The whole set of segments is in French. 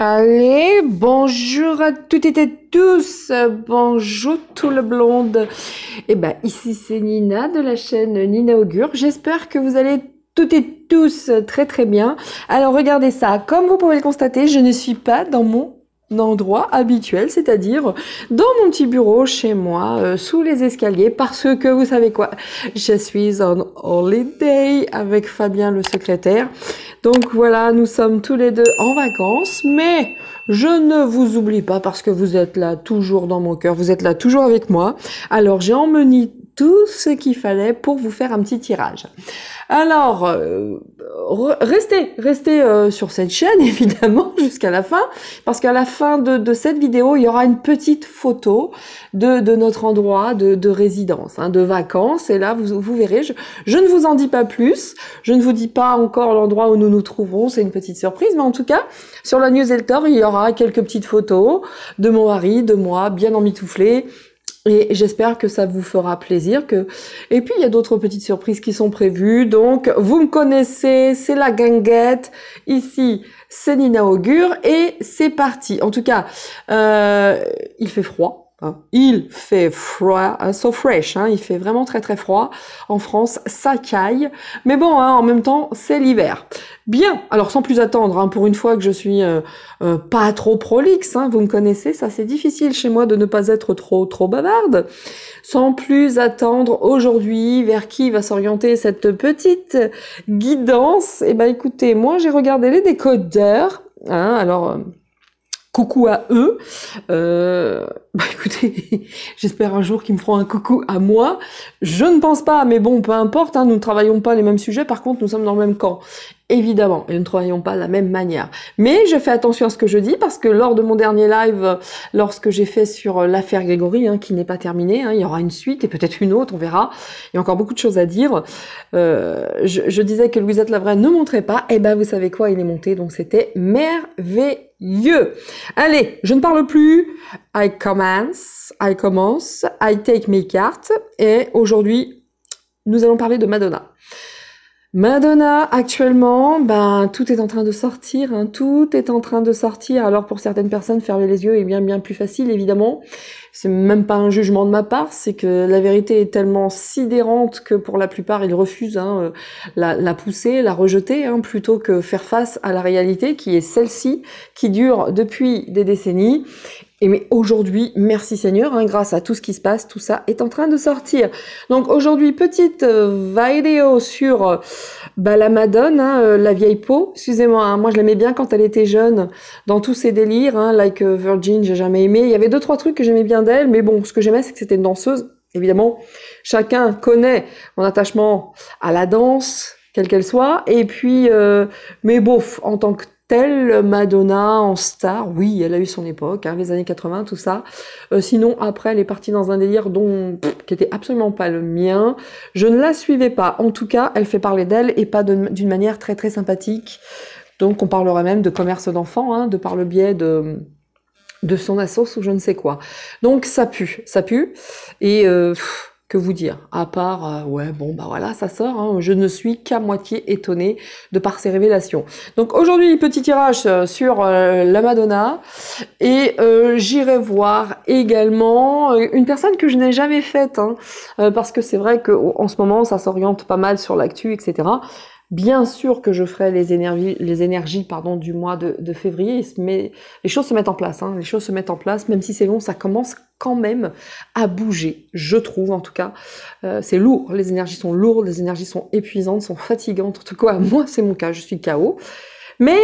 Allez, bonjour à toutes et à tous, bonjour tout le blonde. Eh ben, ici c'est Nina de la chaîne Nina Augure. J'espère que vous allez toutes et tous très très bien. Alors regardez ça, comme vous pouvez le constater, je ne suis pas dans mon endroit habituel, c'est-à-dire dans mon petit bureau chez moi, sous les escaliers, parce que vous savez quoi, je suis en holiday avec Fabien le secrétaire. Donc voilà, nous sommes tous les deux en vacances, mais je ne vous oublie pas parce que vous êtes là toujours dans mon cœur, vous êtes là toujours avec moi. Alors j'ai emmené tout ce qu'il fallait pour vous faire un petit tirage. Alors, restez sur cette chaîne évidemment jusqu'à la fin, parce qu'à la fin de cette vidéo, il y aura une petite photo de notre endroit de résidence, de vacances. Et là, vous verrez, je ne vous en dis pas plus, je ne vous dis pas encore l'endroit où nous nous trouverons, c'est une petite surprise, mais en tout cas, sur la newsletter, il y aura quelques petites photos de mon mari, de moi, bien emmitouflés. Et j'espère que ça vous fera plaisir. Et puis, il y a d'autres petites surprises qui sont prévues. Donc, vous me connaissez, c'est la guinguette. Ici, c'est Nina Augure. Et c'est parti. En tout cas, il fait froid. Il fait froid, so fresh, il fait vraiment très très froid. En France, ça caille. Mais bon, en même temps, c'est l'hiver. Bien, alors sans plus attendre, pour une fois que je suis pas trop prolixe, vous me connaissez, ça c'est difficile chez moi de ne pas être trop bavarde. Sans plus attendre, aujourd'hui, vers qui va s'orienter cette petite guidance? Eh ben écoutez, moi j'ai regardé les décodeurs, alors... coucou à eux. Écoutez, j'espère un jour qu'ils me feront un coucou à moi. Je ne pense pas, mais bon, peu importe, nous ne travaillons pas les mêmes sujets, par contre, nous sommes dans le même camp. Évidemment, et nous ne travaillons pas de la même manière. Mais je fais attention à ce que je dis, parce que lors de mon dernier live, lorsque j'ai fait sur l'affaire Grégory, qui n'est pas terminée, il y aura une suite, et peut-être une autre, on verra. Il y a encore beaucoup de choses à dire. Je disais que Louisette Lavraie ne montrait pas, et ben vous savez quoi, il est monté, donc c'était merveilleux. Allez, je ne parle plus, I commence, I take mes cartes, et aujourd'hui, nous allons parler de Madonna. Madonna, actuellement, tout est en train de sortir, tout est en train de sortir. Alors pour certaines personnes, fermer les yeux est bien plus facile, évidemment. C'est même pas un jugement de ma part, c'est que la vérité est tellement sidérante que pour la plupart, ils refusent la pousser, la rejeter, plutôt que faire face à la réalité qui est celle-ci, qui dure depuis des décennies. Et mais aujourd'hui, merci Seigneur, grâce à tout ce qui se passe, tout ça est en train de sortir. Donc aujourd'hui, petite vidéo sur la Madone, la vieille peau. Excusez-moi, moi je l'aimais bien quand elle était jeune, dans tous ses délires, Like Virgin, j'ai jamais aimé. Il y avait 2-3 trucs que j'aimais bien d'elle, mais bon, ce que j'aimais, c'est que c'était une danseuse. Évidemment, chacun connaît mon attachement à la danse, quelle qu'elle soit. Et puis, mais bof, en tant que telle Madonna en star, oui, elle a eu son époque, les années 80, tout ça. Sinon, après, elle est partie dans un délire qui était absolument pas le mien. Je ne la suivais pas. En tout cas, elle fait parler d'elle et pas d'une manière très très sympathique. Donc, on parlerait même de commerce d'enfants, de par le biais de son assos ou je ne sais quoi. Donc, ça pue. Et... que vous dire? À part, voilà, ça sort. Je ne suis qu'à moitié étonnée de par ces révélations. Donc aujourd'hui, petit tirage sur la Madonna. Et j'irai voir également une personne que je n'ai jamais faite, parce que c'est vrai qu'en ce moment, ça s'oriente pas mal sur l'actu, etc. Bien sûr que je ferai les énergies du mois de février, mais les choses se mettent en place, les choses se mettent en place, même si c'est long, ça commence quand même à bouger, je trouve en tout cas. C'est lourd, les énergies sont lourdes, les énergies sont épuisantes, sont fatigantes, en tout cas moi c'est mon cas, je suis KO. Mais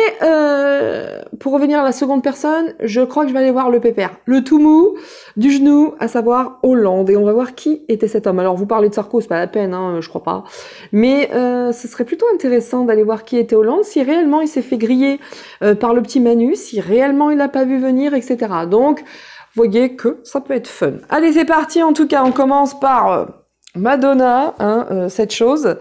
pour revenir à la seconde personne, je crois que je vais aller voir le pépère, le tout mou du genou, à savoir Hollande, et on va voir qui était cet homme. Alors vous parlez de Sarko, c'est pas la peine, je crois pas, mais ce serait plutôt intéressant d'aller voir qui était Hollande, si réellement il s'est fait griller par le petit Manu, si réellement il l'a pas vu venir, etc. Donc vous voyez que ça peut être fun. Allez, c'est parti. En tout cas, on commence par Madonna, cette chose.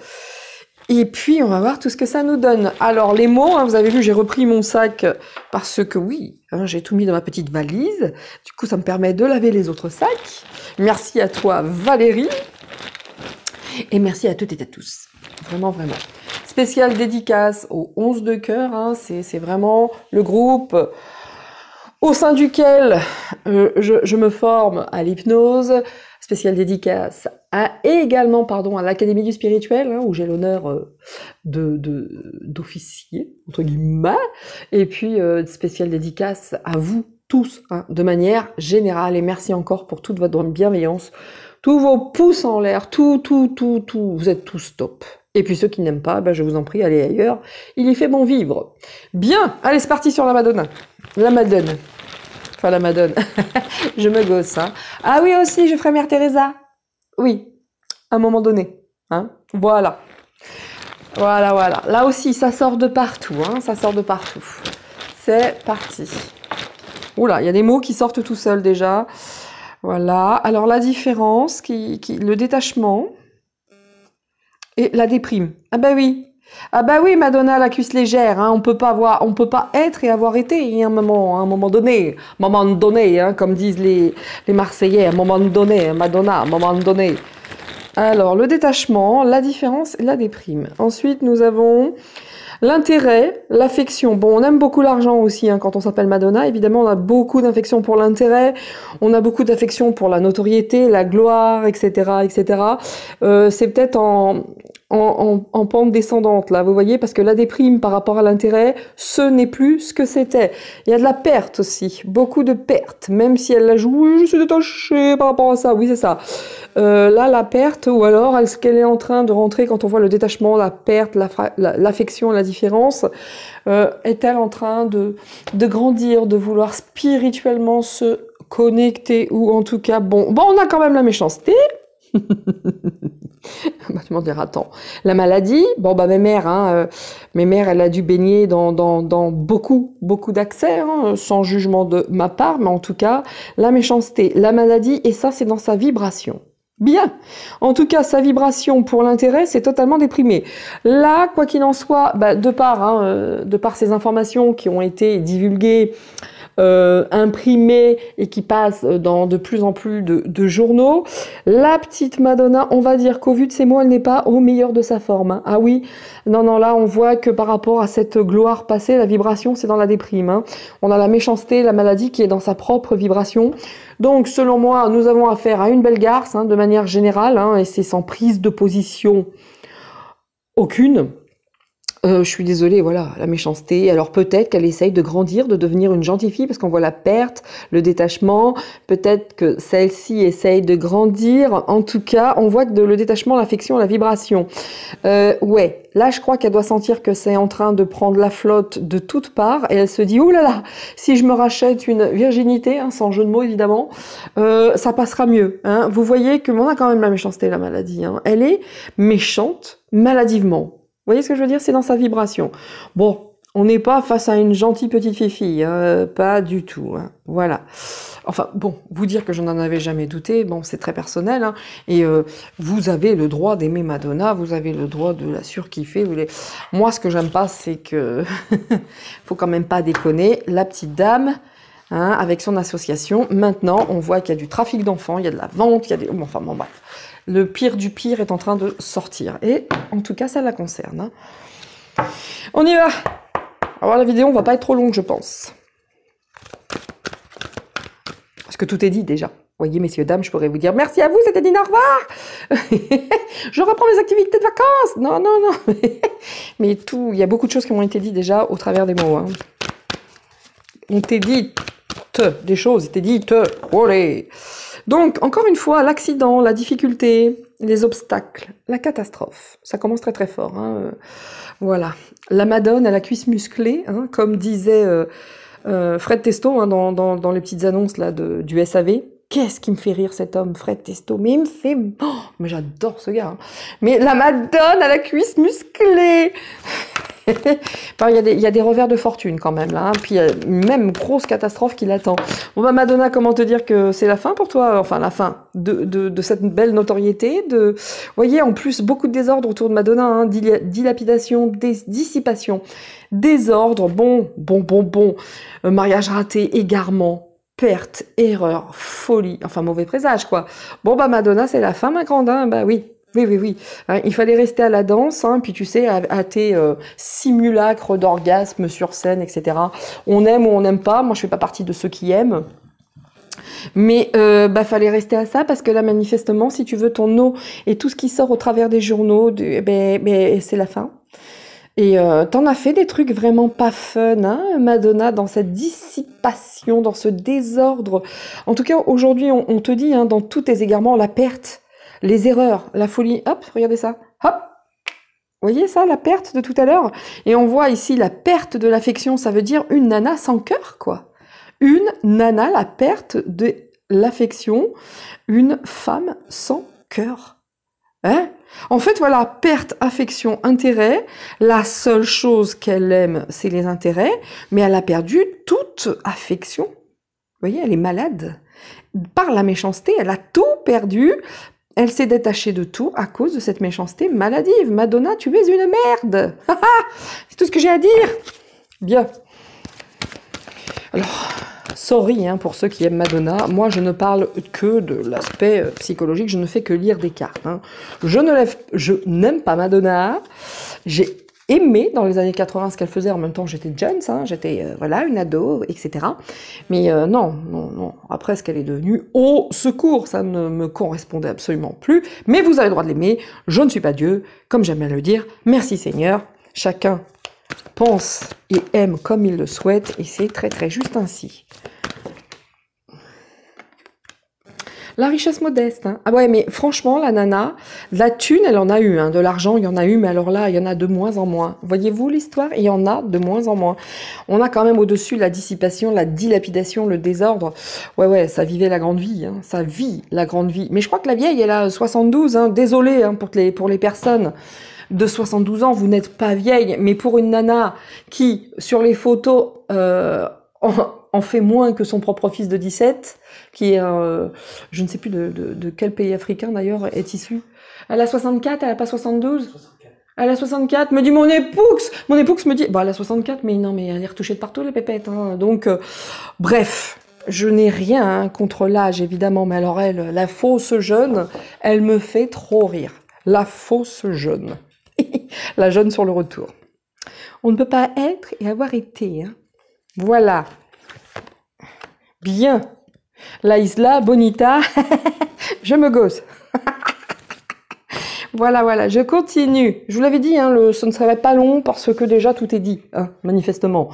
Et puis, on va voir tout ce que ça nous donne. Alors, les mots, vous avez vu, j'ai repris mon sac parce que oui, j'ai tout mis dans ma petite valise. Du coup, ça me permet de laver les autres sacs. Merci à toi, Valérie. Et merci à toutes et à tous. Vraiment, vraiment. Spéciale dédicace aux 11 de cœur. C'est vraiment le groupe au sein duquel je me forme à l'hypnose, spéciale dédicace également à l'Académie du Spirituel, hein, où j'ai l'honneur d'officier, entre guillemets, et puis spéciale dédicace à vous tous, hein, de manière générale, et merci encore pour toute votre bienveillance, tous vos pouces en l'air, tout, vous êtes tous top. Et puis ceux qui n'aiment pas, je vous en prie, allez ailleurs, il y fait bon vivre. Bien, allez, c'est parti sur la Madone. La Madone. Enfin, la Madone. Je me gosse, hein. Ah oui, aussi, je ferai Mère Teresa. Oui, à un moment donné. Hein. Voilà. Voilà. Là aussi, ça sort de partout, hein. Ça sort de partout. C'est parti. Oula, il y a des mots qui sortent tout seuls déjà. Voilà. Alors, la différence, le détachement et la déprime. Ah bah oui. Ah bah oui, Madonna, la cuisse légère, hein, on peut pas être et avoir été à un moment donné, hein, comme disent les Marseillais, à un moment donné, Madonna, à un moment donné. Alors, le détachement, la différence et la déprime. Ensuite, nous avons l'intérêt, l'affection. Bon, on aime beaucoup l'argent aussi, hein, quand on s'appelle Madonna. Évidemment, on a beaucoup d'affection pour l'intérêt, on a beaucoup d'affection pour la notoriété, la gloire, etc., etc. C'est peut-être en pente descendante, là, vous voyez, parce que la déprime par rapport à l'intérêt, ce n'est plus ce que c'était. Il y a de la perte aussi, beaucoup de pertes, même si elle la joue, oui, je suis détachée par rapport à ça, oui, c'est ça. Là, la perte, ou alors, est-ce qu'elle est en train de rentrer, quand on voit le détachement, la perte, l'affection, la différence, est-elle en train de grandir, de vouloir spirituellement se connecter, ou en tout cas, bon, on a quand même la méchanceté. Tu m'en diras, attends. La maladie, mes mères, elle a dû baigner dans beaucoup d'accès, hein, sans jugement de ma part, mais en tout cas, la méchanceté, la maladie, et ça, c'est dans sa vibration. Bien. En tout cas, sa vibration pour l'intérêt, c'est totalement déprimé. Là, quoi qu'il en soit, de par ces informations qui ont été divulguées, imprimées et qui passent dans de plus en plus de journaux, la petite Madonna, on va dire qu'au vu de ces mots, elle n'est pas au meilleur de sa forme. Hein. Ah oui, non, là, on voit que par rapport à cette gloire passée, la vibration, c'est dans la déprime. Hein. On a la méchanceté, la maladie qui est dans sa propre vibration. Donc, selon moi, nous avons affaire à une belle garce, hein, de manière générale, hein, et c'est sans prise de position aucune. Je suis désolée, voilà, la méchanceté. Alors peut-être qu'elle essaye de grandir, de devenir une gentille fille, parce qu'on voit la perte, le détachement. Peut-être que celle-ci essaye de grandir. En tout cas, on voit que le détachement, l'affection, la vibration. Ouais, là, je crois qu'elle doit sentir que c'est en train de prendre la flotte de toutes parts. Et elle se dit, oh là là, si je me rachète une virginité, hein, sans jeu de mots évidemment, ça passera mieux. Hein. Vous voyez que on a quand même la méchanceté, la maladie. Hein. Elle est méchante maladivement. Vous voyez ce que je veux dire? C'est dans sa vibration. Bon, on n'est pas face à une gentille petite fille, hein, pas du tout. Hein, voilà. Enfin, bon, vous dire que je n'en avais jamais douté, bon, c'est très personnel. Hein, et vous avez le droit d'aimer Madonna, vous avez le droit de la surkiffer. Moi, ce que j'aime pas, c'est que faut quand même pas déconner. La petite dame, hein, avec son association, maintenant, on voit qu'il y a du trafic d'enfants, il y a de la vente, il y a des... Enfin, bon, bref. Le pire du pire est en train de sortir. Et en tout cas, ça la concerne. Hein. On y va. Alors la vidéo, on va pas être trop longue, je pense. Parce que tout est dit déjà. Vous voyez, messieurs, dames, je pourrais vous dire merci à vous, c'était Dina, au revoir. Je reprends mes activités de vacances. Non. Mais tout, il y a beaucoup de choses qui m'ont été dites déjà au travers des mots. Hein. On t'est dit des choses, t'est dit olé. Donc, encore une fois, l'accident, la difficulté, les obstacles, la catastrophe. Ça commence très très fort. Hein. Voilà. La Madone à la cuisse musclée, hein, comme disait Fred Testo hein, dans les petites annonces là, du SAV. Qu'est-ce qui me fait rire cet homme, Fred Testo? Mais il me fait... Oh, mais j'adore ce gars. Hein. Mais la Madone à la cuisse musclée. Enfin, il y a des revers de fortune quand même là, hein. Puis il y a même grosse catastrophe qui l'attend. Bon Madonna, comment te dire que c'est la fin pour toi? Enfin la fin de cette belle notoriété. Vous voyez, en plus beaucoup de désordre autour de Madonna, hein. Dilapidation, dissipation, désordre, bon, mariage raté, égarement, perte, erreur, folie, enfin mauvais présage quoi. Bon Madonna, c'est la fin ma grande, hein. Oui. Oui, oui, oui. Hein, il fallait rester à la danse, hein, puis tu sais, à tes simulacres d'orgasme sur scène, etc. On aime ou on n'aime pas. Moi, je fais pas partie de ceux qui aiment. Mais bah, fallait rester à ça parce que là, manifestement, si tu veux, ton eau et tout ce qui sort au travers des journaux, c'est la fin. Et t'en as fait des trucs vraiment pas fun, hein, Madonna, dans cette dissipation, dans ce désordre. En tout cas, aujourd'hui, on te dit, hein, dans tous tes égarements, la perte, les erreurs, la folie. Hop, regardez ça. Hop, vous voyez ça, la perte de tout à l'heure? Et on voit ici la perte de l'affection, ça veut dire une nana sans cœur, quoi. Une nana, la perte de l'affection, une femme sans cœur. Hein? En fait, voilà, perte, affection, intérêt. La seule chose qu'elle aime, c'est les intérêts, mais elle a perdu toute affection. Vous voyez, elle est malade. Par la méchanceté, elle a tout perdu. Elle s'est détachée de tout à cause de cette méchanceté maladive. Madonna, tu es une merde. C'est tout ce que j'ai à dire. Bien. Alors, sorry hein, pour ceux qui aiment Madonna, moi je ne parle que de l'aspect psychologique, je ne fais que lire des cartes. Hein. Je n'aime pas Madonna, j'ai aimé dans les années 80 ce qu'elle faisait, en même temps j'étais jeune, hein, j'étais voilà, une ado, etc. Mais non, après ce qu'elle est devenue, au secours, ça ne me correspondait absolument plus, mais vous avez le droit de l'aimer, je ne suis pas Dieu, comme j'aime bien le dire, merci Seigneur, chacun pense et aime comme il le souhaite, et c'est très très juste ainsi. La richesse modeste. Hein. Ah ouais, mais franchement, la nana, de la thune, elle en a eu. Hein. De l'argent, il y en a eu, mais alors là, il y en a de moins en moins. Voyez-vous l'histoire? Il y en a de moins en moins. On a quand même au-dessus la dissipation, la dilapidation, le désordre. Ouais, ça vivait la grande vie. Hein. Ça vit la grande vie. Mais je crois que la vieille, elle a 72. Hein. Désolée hein, pour les personnes de 72 ans, vous n'êtes pas vieille, mais pour une nana qui, sur les photos, en fait moins que son propre fils de 17, qui est, je ne sais plus de quel pays africain d'ailleurs est issu. Elle a 64, elle a pas 72 ? 64. Elle a 64, me dit mon époux me dit, bah elle a 64, mais non, mais elle est retouchée de partout les pépettes, hein. Donc, bref. Je n'ai rien hein, contre l'âge, évidemment, mais alors elle, la fausse jeune, elle me fait trop rire. La fausse jeune. La jeune sur le retour. On ne peut pas être et avoir été. Hein. Voilà. Bien. La Isla Bonita. Je me gosse. Voilà, je continue. Je vous l'avais dit, hein, ce ne serait pas long parce que déjà tout est dit, hein, manifestement.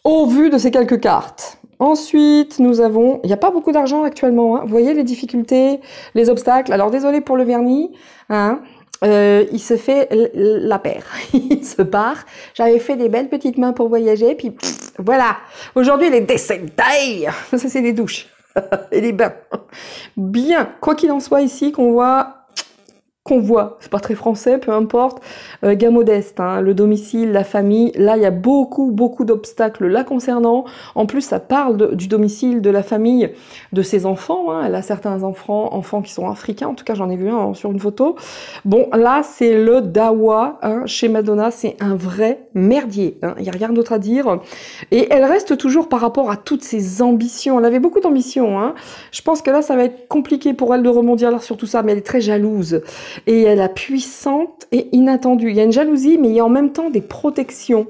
Au vu de ces quelques cartes. Ensuite, nous avons... Il n'y a pas beaucoup d'argent actuellement. Hein. Vous voyez les difficultés, les obstacles. Alors, désolé pour le vernis. Hein. Il se fait la paire. Il se part. J'avais fait des belles petites mains pour voyager, puis voilà. Aujourd'hui, les décès day. Ça, c'est les douches et les bains. Bien. Quoi qu'il en soit ici, qu'on voit, c'est pas très français, peu importe, gain modeste, hein, le domicile, la famille, là il y a beaucoup d'obstacles là concernant, en plus ça parle du domicile, de la famille, de ses enfants, hein. Elle a certains enfants qui sont africains, en tout cas j'en ai vu un sur une photo, bon là c'est le dawa, hein, chez Madonna, c'est un vrai merdier, hein. Il n'y a rien d'autre à dire, et elle reste toujours par rapport à toutes ses ambitions, elle avait beaucoup d'ambitions, hein. Je pense que là ça va être compliqué pour elle de rebondir là sur tout ça, mais elle est très jalouse, et elle est puissante et inattendue. Il y a une jalousie, mais il y a en même temps des protections.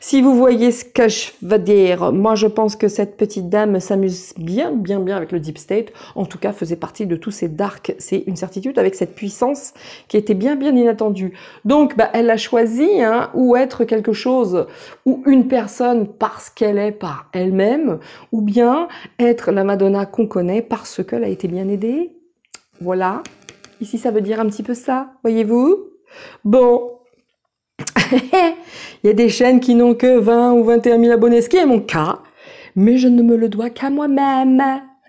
Si vous voyez ce que je veux dire, moi je pense que cette petite dame s'amuse bien avec le Deep State. En tout cas, faisait partie de tous ces darks. C'est une certitude avec cette puissance qui était bien inattendue. Donc, bah, elle a choisi hein, ou être quelque chose ou une personne parce qu'elle est par elle-même, ou bien être la Madonna qu'on connaît parce qu'elle a été bien aidée. Voilà. Ici, ça veut dire un petit peu ça, voyez-vous? Bon, il y a des chaînes qui n'ont que 20 ou 21 000 abonnés, ce qui est mon cas, mais je ne me le dois qu'à moi-même.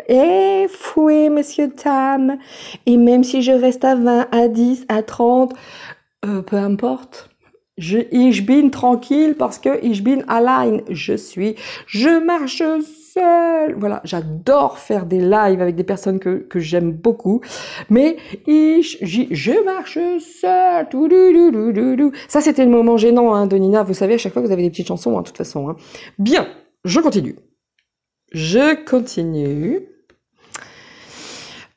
Eh, fouet, monsieur Tam. Et même si je reste à 20, à 10, à 30, peu importe. Ich bin tranquille parce que ich bin allein. Je marche seule. Voilà, j'adore faire des lives avec des personnes que j'aime beaucoup. Mais je marche seule. Ça, c'était le moment gênant hein, de Nina. Vous savez, à chaque fois, vous avez des petites chansons, hein, de toute façon. Hein. Bien, je continue.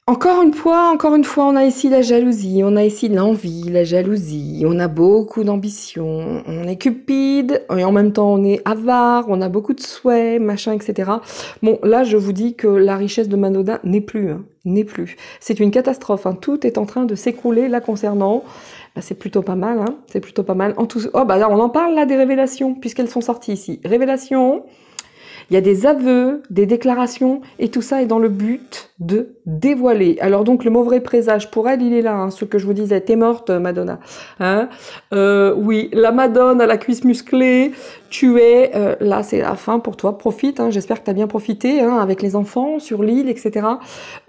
Encore une fois, on a ici la jalousie, on a ici l'envie, la jalousie, on a beaucoup d'ambition, on est cupide, et en même temps on est avare, on a beaucoup de souhaits, machin, etc. Bon, là, je vous dis que la richesse de Madonna n'est plus, hein, n'est plus. C'est une catastrophe, hein, tout est en train de s'écrouler là concernant. Bah, c'est plutôt pas mal, hein, c'est plutôt pas mal. En tout... Oh, bah là, on en parle là des révélations, puisqu'elles sont sorties ici. Révélations. Il y a des aveux, des déclarations, et tout ça est dans le but de dévoiler. Alors donc le mauvais présage pour elle, il est là, hein, ce que je vous disais, t'es morte Madonna. Hein, oui, la Madone à la cuisse musclée, tu es, là c'est la fin pour toi, profite, hein, j'espère que tu as bien profité hein, avec les enfants sur l'île, etc.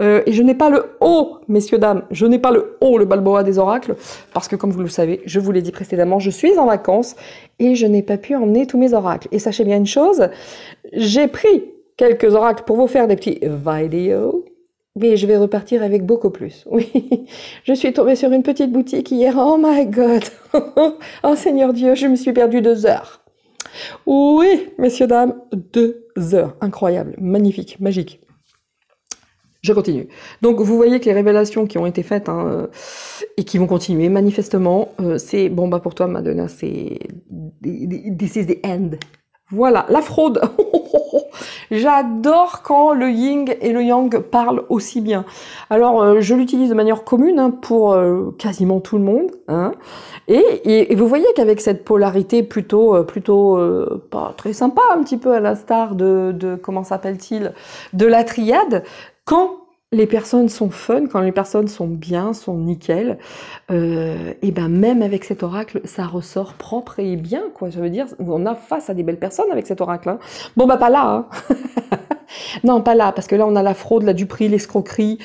Et je n'ai pas le haut, messieurs, dames, je n'ai pas le haut, le Balboa des oracles, parce que comme vous le savez, je vous l'ai dit précédemment, je suis en vacances et je n'ai pas pu emmener tous mes oracles. Et sachez bien une chose, j'ai pris quelques oracles pour vous faire des petits vidéos, mais je vais repartir avec beaucoup plus. Oui, je suis tombée sur une petite boutique hier. Oh my God. Oh Seigneur Dieu, je me suis perdue 2 heures. Oui, messieurs, dames, 2 heures. Incroyable, magnifique, magique. Je continue. Donc, vous voyez que les révélations qui ont été faites hein, et qui vont continuer, manifestement, c'est... Bon, bah pour toi, Madonna, c'est... This is the end. Voilà, la fraude. J'adore quand le yin et le yang parlent aussi bien. Alors, je l'utilise de manière commune hein, pour quasiment tout le monde. Hein. Et vous voyez qu'avec cette polarité plutôt pas très sympa, un petit peu à l'instar de comment s'appelle-t-il, de la triade, quand les personnes sont fun, quand les personnes sont bien, sont nickel, et ben même avec cet oracle, ça ressort propre et bien, quoi. Je veux dire, on a face à des belles personnes avec cet oracle. Hein. Bon, bah pas là. Hein. Non, pas là, parce que là, on a la fraude, la duperie, l'escroquerie.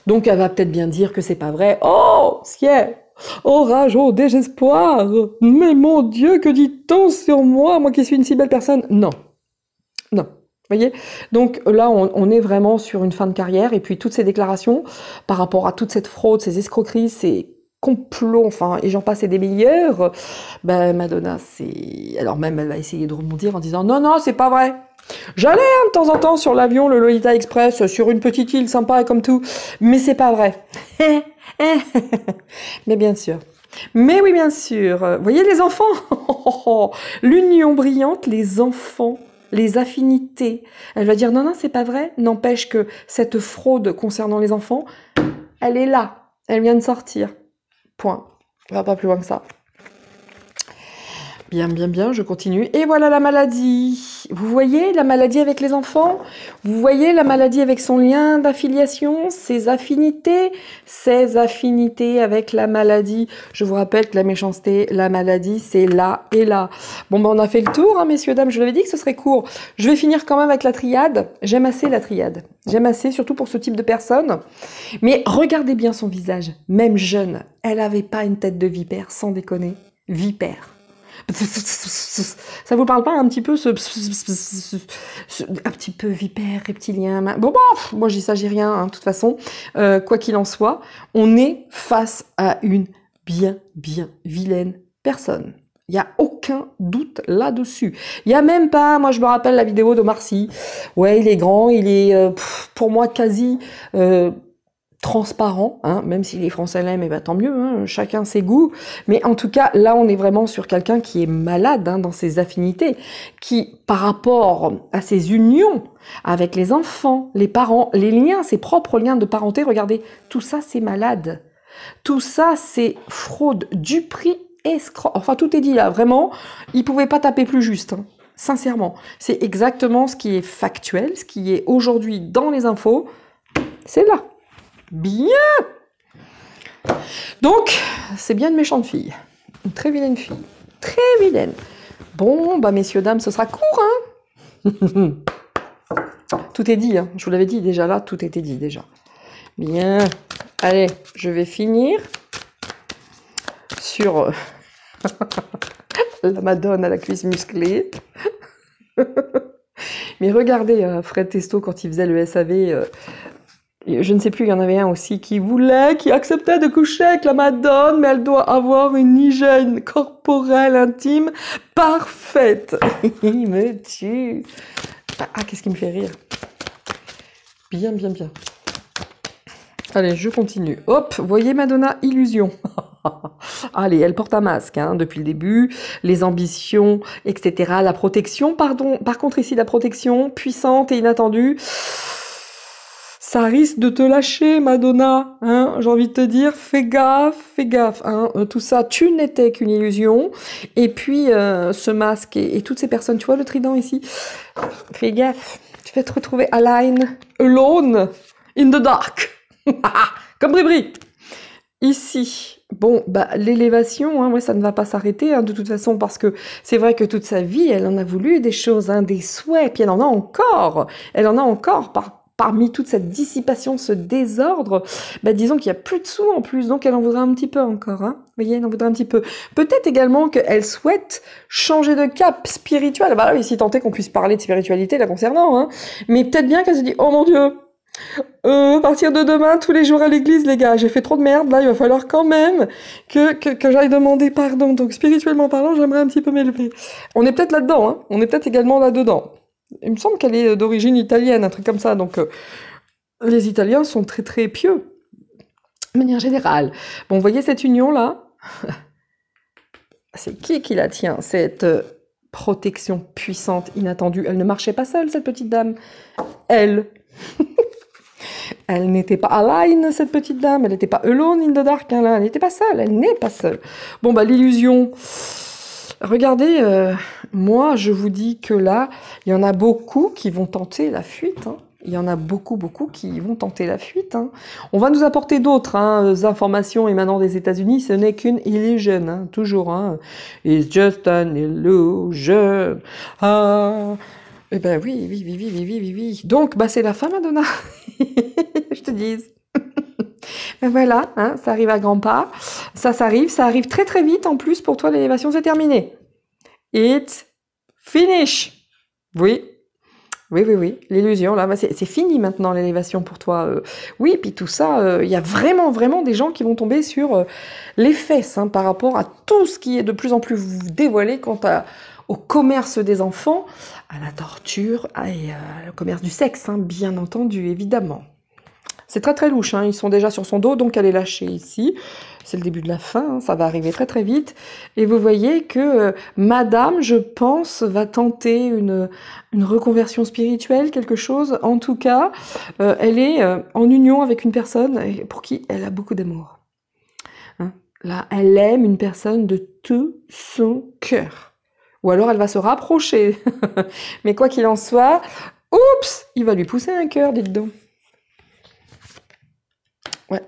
Donc, elle va peut-être bien dire que c'est pas vrai. Oh, ciel! Oh, rage, oh, désespoir! Mais mon Dieu, que dit-on sur moi, moi qui suis une si belle personne? Non. Non. Voyez, donc là, on est vraiment sur une fin de carrière, et puis toutes ces déclarations par rapport à toute cette fraude, ces escroqueries, ces complots, enfin, et j'en passe et des meilleurs, ben Madonna, c'est... Alors même, elle va essayer de rebondir en disant « Non, non, c'est pas vrai !» J'allais hein, de temps en temps sur l'avion, le Lolita Express, sur une petite île sympa et comme tout, mais c'est pas vrai. Mais bien sûr. Mais oui, bien sûr. Voyez les enfants, l'union brillante, les enfants, les affinités. Elle va dire non, non, c'est pas vrai. N'empêche que cette fraude concernant les enfants, elle est là. Elle vient de sortir. Point. On va pas plus loin que ça. Bien, bien, bien, je continue. Et voilà la maladie. Vous voyez la maladie avec les enfants? Vous voyez la maladie avec son lien d'affiliation, ses affinités avec la maladie. Je vous rappelle que la méchanceté, la maladie, c'est là et là. Bon, ben on a fait le tour, hein, messieurs, dames. Je l'avais dit que ce serait court. Je vais finir quand même avec la triade. J'aime assez la triade. J'aime assez, surtout pour ce type de personne. Mais regardez bien son visage. Même jeune, elle avait pas une tête de vipère, sans déconner. Vipère. Ça vous parle pas un petit peu un petit peu vipère, reptilien. Bon, moi j'y s'agit rien, hein, de toute façon. Quoi qu'il en soit, on est face à une bien vilaine personne. Il n'y a aucun doute là-dessus. Il n'y a même pas, moi je me rappelle la vidéo de Marcy. Ouais, il est grand, il est pour moi quasi transparent, hein, même si les Français l'aiment, et ben tant mieux, hein, chacun ses goûts. Mais en tout cas, là, on est vraiment sur quelqu'un qui est malade hein, dans ses affinités, qui, par rapport à ses unions avec les enfants, les parents, les liens, ses propres liens de parenté, regardez, tout ça, c'est malade. Tout ça, c'est fraude, duperie, escroc. Enfin, tout est dit là, vraiment, il pouvait pas taper plus juste. Hein. Sincèrement, c'est exactement ce qui est factuel, ce qui est aujourd'hui dans les infos, c'est là. Bien. Donc, c'est bien une méchante fille. Une très vilaine fille. Très vilaine. Bon, bah messieurs, dames, ce sera court, hein. Tout est dit, hein. Je vous l'avais dit déjà là, tout était dit déjà. Bien. Allez, je vais finir sur la Madone à la cuisse musclée. Mais regardez Fred Testo quand il faisait le SAV... je ne sais plus, il y en avait un aussi qui acceptait de coucher avec la Madone, mais elle doit avoir une hygiène corporelle intime parfaite. Il me tue. Ah, qu'est-ce qui me fait rire. Bien. Allez, je continue. Hop, voyez Madonna, illusion. Allez, elle porte un masque hein, depuis le début, les ambitions, etc. La protection, pardon. Par contre, ici, la protection puissante et inattendue. Ça risque de te lâcher, Madonna. Hein, j'ai envie de te dire, fais gaffe. Hein, tout ça, tu n'étais qu'une illusion. Et puis, ce masque et toutes ces personnes, tu vois le trident ici. Fais gaffe. Tu vas te retrouver alone, in the dark. Comme Bribri. Ici, bon, bah l'élévation, hein, ouais, ça ne va pas s'arrêter hein, de toute façon parce que c'est vrai que toute sa vie, elle en a voulu des choses, hein, des souhaits, puis elle en a encore. Elle en a encore parmi toute cette dissipation, ce désordre. Bah disons qu'il y a plus de sous en plus, donc elle en voudrait un petit peu encore. Hein. Vous voyez, elle en voudrait un petit peu. Peut-être également qu'elle souhaite changer de cap spirituel. Bah oui, si tant est qu'on puisse parler de spiritualité la concernant. Hein. Mais peut-être bien qu'elle se dit, oh mon Dieu. À partir de demain, tous les jours à l'église, les gars, j'ai fait trop de merde, là, il va falloir quand même que j'aille demander pardon. Donc, spirituellement parlant, j'aimerais un petit peu m'élever. On est peut-être là-dedans, hein. On est peut-être également là-dedans. Il me semble qu'elle est d'origine italienne, un truc comme ça. Donc, les Italiens sont très, très pieux. De manière générale. Bon, vous voyez cette union-là? C'est qui la tient, cette protection puissante, inattendue? Elle ne marchait pas seule, cette petite dame. Elle n'était pas alone, cette petite dame. Elle n'était pas alone in the dark. Hein, là. Elle n'était pas seule. Elle n'est pas seule. Bon, bah, l'illusion. Regardez, moi, je vous dis que là, il y en a beaucoup qui vont tenter la fuite. Hein. Il y en a beaucoup qui vont tenter la fuite. Hein. On va nous apporter d'autres informations émanant des États-Unis. Ce n'est qu'une illusion, hein, toujours. Hein. It's just an illusion. Ah. Eh ben oui. Donc, bah c'est la fin, Madonna. Je te dis. Ben voilà, hein, ça arrive à grands pas. Ça arrive très très vite. En plus, pour toi, l'élévation, c'est terminé. It's finish. Oui. L'illusion, là, c'est fini maintenant, l'élévation pour toi. Oui, puis tout ça, il y a vraiment des gens qui vont tomber sur les fesses hein, par rapport à tout ce qui est de plus en plus dévoilé quant au commerce des enfants, à la torture et le commerce du sexe, hein, bien entendu, évidemment. C'est très très louche, hein. Ils sont déjà sur son dos, donc elle est lâchée ici. C'est le début de la fin, hein. Ça va arriver très très vite. Et vous voyez que Madame, je pense, va tenter une reconversion spirituelle, quelque chose. En tout cas, elle est en union avec une personne pour qui elle a beaucoup d'amour. Hein. Là, elle aime une personne de tout son cœur. Ou alors elle va se rapprocher. Mais quoi qu'il en soit, oups, il va lui pousser un cœur, dites donc. Ouais.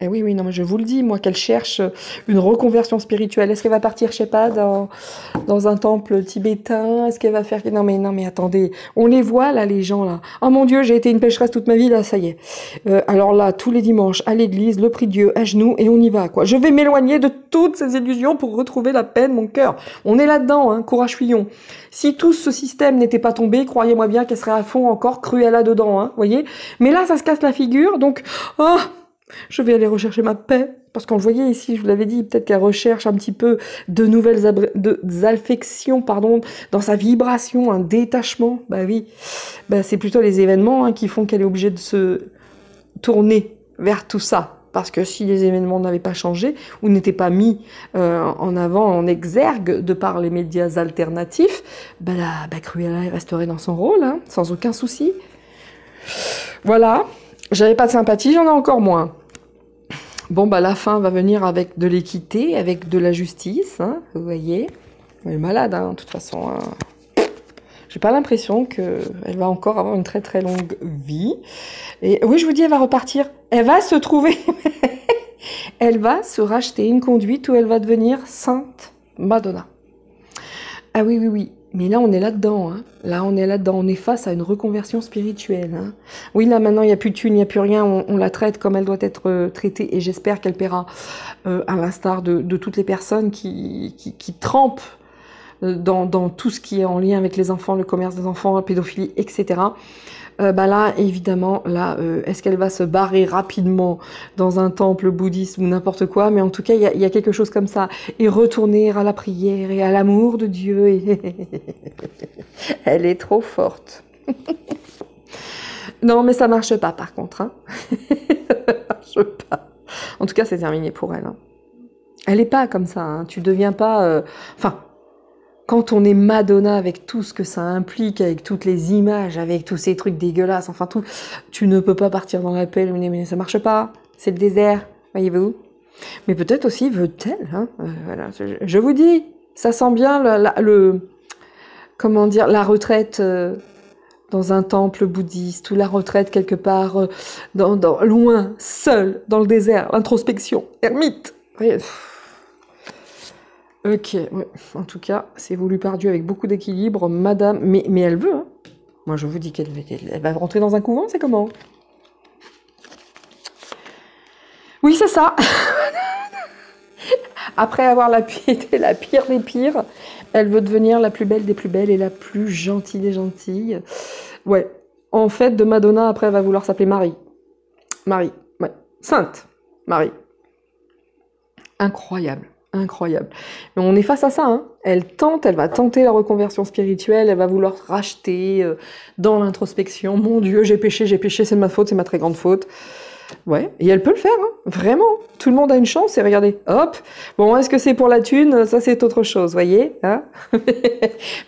Et oui, non, mais je vous le dis, moi, qu'elle cherche une reconversion spirituelle. Est-ce qu'elle va partir, je sais pas, dans un temple tibétain? Est-ce qu'elle va faire... Non, mais attendez. On les voit, là, les gens, là. Oh mon Dieu, j'ai été une pécheresse toute ma vie, là, ça y est. Alors là, tous les dimanches, à l'église, le prix de Dieu, à genoux, et on y va, quoi. Je vais m'éloigner de toutes ces illusions pour retrouver la paix de mon cœur. On est là-dedans, hein, courage fuyons. Si tout ce système n'était pas tombé, croyez-moi bien qu'elle serait à fond encore crue là-dedans, hein, voyez. Mais là, ça se casse la figure, donc... Oh, je vais aller rechercher ma paix, parce qu'on le voyait ici, je vous l'avais dit, peut-être qu'elle recherche un petit peu de nouvelles affections, pardon, dans sa vibration, un détachement. Bah oui, bah c'est plutôt les événements hein, qui font qu'elle est obligée de se tourner vers tout ça. Parce que si les événements n'avaient pas changé, ou n'étaient pas mis en avant, en exergue, de par les médias alternatifs, bah Cruella resterait dans son rôle, hein, sans aucun souci. Voilà. J'avais pas de sympathie, j'en ai encore moins. Bon, bah la fin va venir avec de l'équité, avec de la justice, hein, vous voyez. Elle est malade, hein, de toute façon. Hein. J'ai pas l'impression qu'elle va encore avoir une très très longue vie. Et oui, je vous dis, elle va repartir. Elle va se trouver... elle va se racheter une conduite où elle va devenir Sainte Madonna. Ah oui. Mais là, on est là-dedans. Hein. Là, on est là-dedans. On est face à une reconversion spirituelle. Hein. Oui, là, maintenant, il n'y a plus de thunes, il n'y a plus rien. On la traite comme elle doit être traitée. Et j'espère qu'elle paiera, à l'instar de toutes les personnes qui trempent dans tout ce qui est en lien avec les enfants, le commerce des enfants, la pédophilie, etc. Là, évidemment, là, est-ce qu'elle va se barrer rapidement dans un temple bouddhiste ou n'importe quoi? Mais en tout cas, il y a quelque chose comme ça. Et retourner à la prière et à l'amour de Dieu. Et... elle est trop forte. Non, mais ça marche pas, par contre. Hein. Je veux pas. En tout cas, c'est terminé pour elle. Hein. Elle est pas comme ça. Hein. Tu deviens pas... Enfin, quand on est Madonna avec tout ce que ça implique, avec toutes les images, avec tous ces trucs dégueulasses, enfin tout, tu ne peux pas partir dans la pelle, mais ça marche pas. C'est le désert, voyez-vous. Mais peut-être aussi veut-elle. Hein. Voilà. Je vous dis, ça sent bien comment dire, la retraite... dans un temple bouddhiste, ou la retraite quelque part loin, seul, dans le désert, l'introspection, ermite. Oui. Ok, ouais. En tout cas, c'est voulu par Dieu avec beaucoup d'équilibre, madame, mais elle veut, hein. Moi je vous dis qu'elle va rentrer dans un couvent, c'est comment? Oui, c'est ça. Après avoir été la pire des pires, elle veut devenir la plus belle des plus belles et la plus gentille des gentilles. Ouais. En fait, de Madonna, après, elle va vouloir s'appeler Marie. Marie, ouais. Sainte Marie. Incroyable, incroyable. Mais on est face à ça, hein. Elle va tenter la reconversion spirituelle, elle va vouloir racheter dans l'introspection. Mon Dieu, j'ai péché, c'est de ma faute, c'est ma très grande faute. Ouais, et elle peut le faire, hein, vraiment. Tout le monde a une chance, et regardez, hop. Bon, est-ce que c'est pour la thune? Ça, c'est autre chose, voyez, hein.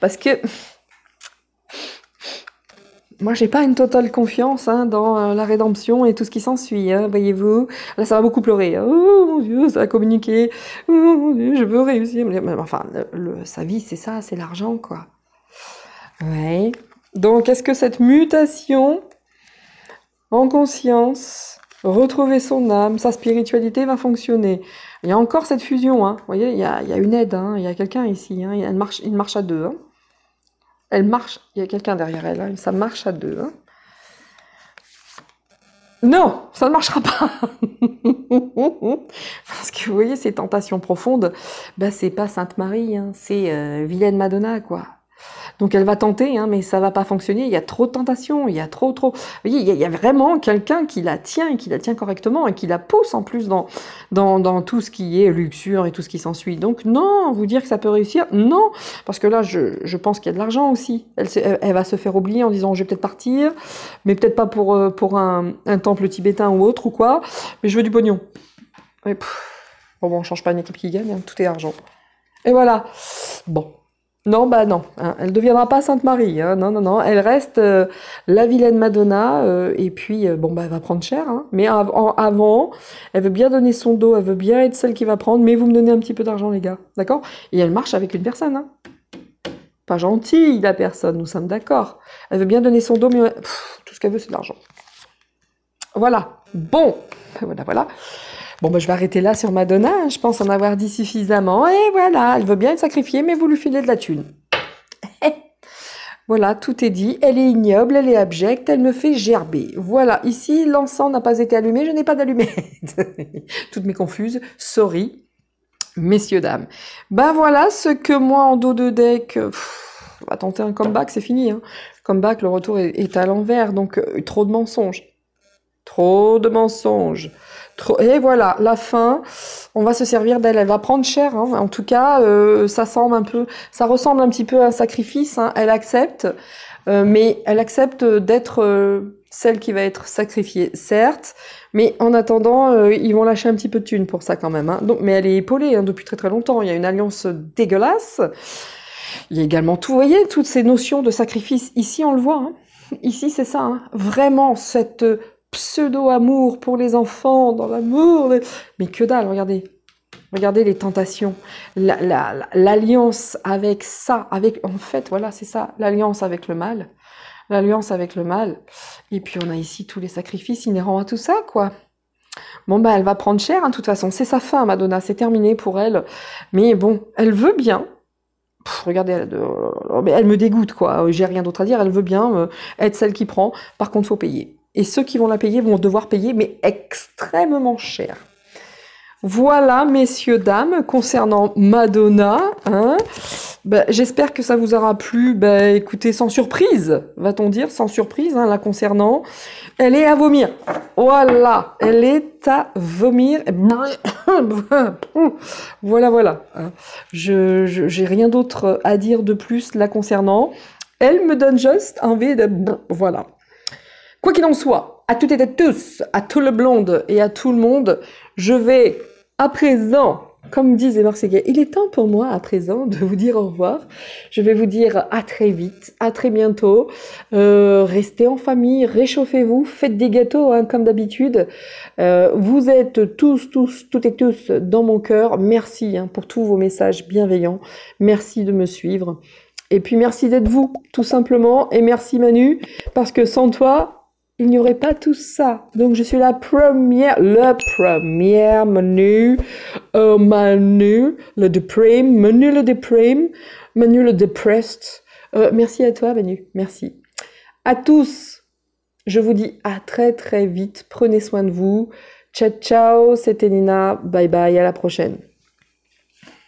Parce que moi, j'ai pas une totale confiance hein, dans la rédemption et tout ce qui s'ensuit, hein, voyez-vous. Là, ça va beaucoup pleurer. Oh mon Dieu, ça va communiquer. Oh mon Dieu, je veux réussir. Mais, enfin, sa vie, c'est ça, c'est l'argent, quoi. Ouais. Donc, est-ce que cette mutation en conscience, retrouver son âme, sa spiritualité va fonctionner? Il y a encore cette fusion, hein. Vous voyez, il y a une aide, hein. Il y a quelqu'un ici, hein. Il y a une marche à deux, hein. Elle marche, il y a quelqu'un derrière elle, hein. Ça marche à deux. Hein. Non, ça ne marchera pas. Parce que vous voyez, ces tentations profondes, bah, c'est pas Sainte Marie, hein. C'est vilaine Madonna, quoi. Donc elle va tenter, hein, mais ça va pas fonctionner. Il y a trop de tentations, il y a trop. Vous voyez, il y a vraiment quelqu'un qui la tient et qui la tient correctement et qui la pousse en plus dans tout ce qui est luxure et tout ce qui s'ensuit. Donc non, vous dire que ça peut réussir, non, parce que là, je pense qu'il y a de l'argent aussi. Elle va se faire oublier en disant je vais peut-être partir, mais peut-être pas pour un temple tibétain ou autre ou quoi, mais je veux du pognon. Et bon, on change pas une équipe qui gagne, hein, tout est argent. Et voilà. Bon. Non, bah non, hein, elle ne deviendra pas Sainte Marie, hein, non, elle reste la vilaine Madonna, et puis, bon, bah elle va prendre cher, hein, mais avant, elle veut bien donner son dos, elle veut bien être celle qui va prendre, mais vous me donnez un petit peu d'argent, les gars, d'accord? Et elle marche avec une personne, hein. Pas gentille, la personne, nous sommes d'accord. Elle veut bien donner son dos, mais tout ce qu'elle veut, c'est de l'argent. Voilà, bon, voilà. Bon, bah, je vais arrêter là sur Madonna, hein. Je pense en avoir dit suffisamment. Et voilà, elle veut bien être sacrifiée, mais vous lui filez de la thune. Voilà, tout est dit. Elle est ignoble, elle est abjecte, elle me fait gerber. Voilà, ici, l'encens n'a pas été allumé, je n'ai pas d'allumette. Toutes mes confuses, sorry, messieurs, dames. Ben voilà ce que moi, en dos de deck, on va tenter un comeback, c'est fini. Hein. Comeback, le retour est à l'envers, donc trop de mensonges. Trop de mensonges. Et voilà, la fin, on va se servir d'elle, elle va prendre cher, hein. En tout cas, ça ressemble un petit peu à un sacrifice, hein. Elle accepte, mais elle accepte d'être celle qui va être sacrifiée, certes, mais en attendant, ils vont lâcher un petit peu de thunes pour ça quand même, hein. Donc, mais elle est épaulée hein, depuis très très longtemps, il y a une alliance dégueulasse, il y a également tout, vous voyez, toutes ces notions de sacrifice, ici on le voit, hein. Ici c'est ça, hein. Vraiment cette pseudo-amour pour les enfants, dans l'amour. Mais que dalle, regardez. Regardez les tentations. L'alliance avec ça, en fait, voilà, c'est ça, l'alliance avec le mal. L'alliance avec le mal. Et puis on a ici tous les sacrifices inhérents à tout ça, quoi. Bon, bah, elle va prendre cher, hein, de toute façon. C'est sa fin, Madonna, c'est terminé pour elle. Mais bon, elle veut bien. Regardez, elle me dégoûte, quoi. J'ai rien d'autre à dire. Elle veut bien être celle qui prend. Par contre, faut payer. Et ceux qui vont la payer vont devoir payer, mais extrêmement cher. Voilà, messieurs, dames, concernant Madonna. Hein, j'espère que ça vous aura plu. Écoutez, sans surprise, va-t-on dire, sans surprise, hein, la concernant. Elle est à vomir. Voilà, elle est à vomir. Voilà. J'ai rien d'autre à dire de plus la concernant. Elle me donne juste envie de... Voilà. Quoi qu'il en soit, à toutes et à tous, à tout le blonde et à tout le monde, je vais à présent, comme disent les Marseillais, il est temps pour moi à présent de vous dire au revoir. Je vais vous dire à très vite, à très bientôt. Restez en famille, réchauffez-vous, faites des gâteaux hein, comme d'habitude. Vous êtes toutes et tous dans mon cœur. Merci hein, pour tous vos messages bienveillants. Merci de me suivre. Et puis merci d'être vous, tout simplement. Et merci Manu, parce que sans toi, il n'y aurait pas tout ça. Donc je suis le premier Manu, Manu le Deprime, Manu le Depressed. Merci à toi Manu, merci. À tous, je vous dis à très très vite. Prenez soin de vous. Ciao ciao, c'était Nina. Bye bye, à la prochaine.